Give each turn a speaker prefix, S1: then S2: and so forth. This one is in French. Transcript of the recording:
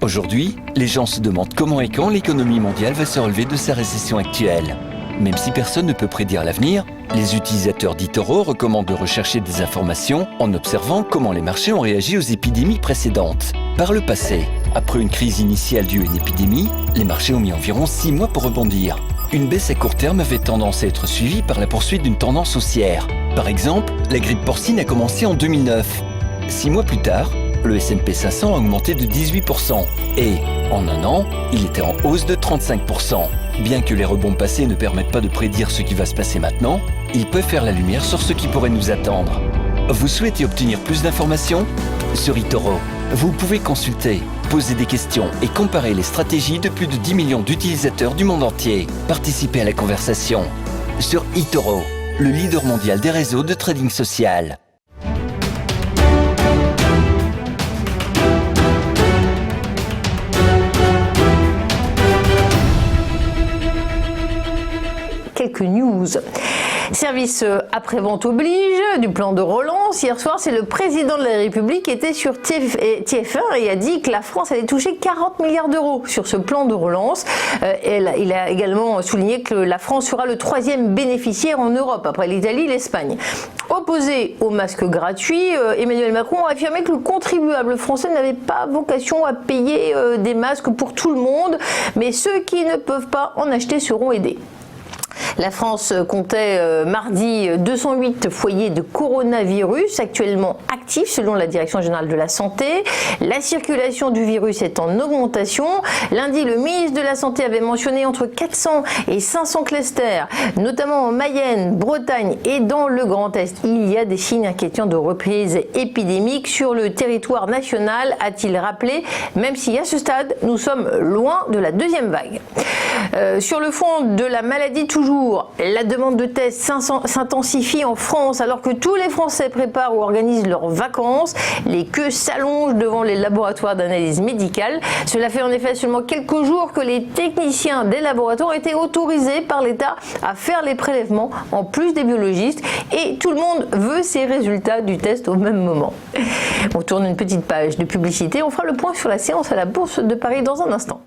S1: Aujourd'hui, les gens se demandent comment et quand l'économie mondiale va se relever de sa récession actuelle. Même si personne ne peut prédire l'avenir, les utilisateurs d'eToro recommandent de rechercher des informations en observant comment les marchés ont réagi aux épidémies précédentes. Par le passé, après une crise initiale due à une épidémie, les marchés ont mis environ 6 mois pour rebondir. Une baisse à court terme avait tendance à être suivie par la poursuite d'une tendance haussière. Par exemple, la grippe porcine a commencé en 2009. 6 mois plus tard, le S&P 500 a augmenté de 18% et, en un an, il était en hausse de 35%. Bien que les rebonds passés ne permettent pas de prédire ce qui va se passer maintenant, ils peuvent faire la lumière sur ce qui pourrait nous attendre. Vous souhaitez obtenir plus d'informations ? Sur eToro, vous pouvez consulter, poser des questions et comparer les stratégies de plus de 10 millions d'utilisateurs du monde entier. Participez à la conversation. Sur eToro, le leader mondial des réseaux de trading social.
S2: Quelques news. Service après-vente oblige du plan de relance. Hier soir, c'est le président de la République qui était sur TF1 et a dit que la France allait toucher 40 milliards d'euros sur ce plan de relance. Il a également souligné que la France sera le 3e bénéficiaire en Europe, après l'Italie et l'Espagne. Opposé au masque gratuit, Emmanuel Macron a affirmé que le contribuable français n'avait pas vocation à payer des masques pour tout le monde, mais ceux qui ne peuvent pas en acheter seront aidés. La France comptait mardi 208 foyers de coronavirus actuellement actifs selon la Direction générale de la Santé. La circulation du virus est en augmentation. Lundi, le ministre de la Santé avait mentionné entre 400 et 500 clusters, notamment en Mayenne, Bretagne et dans le Grand Est. Il y a des signes inquiétants de reprise épidémique sur le territoire national, a-t-il rappelé, même si à ce stade, nous sommes loin de la deuxième vague. Sur le fond de la maladie toujours, la demande de tests s'intensifie en France alors que tous les Français préparent ou organisent leurs vacances. Les queues s'allongent devant les laboratoires d'analyse médicale. Cela fait en effet seulement quelques jours que les techniciens des laboratoires étaient autorisés par l'État à faire les prélèvements en plus des biologistes et tout le monde veut ces résultats du test au même moment. On tourne une petite page de publicité. On fera le point sur la séance à la Bourse de Paris dans un instant.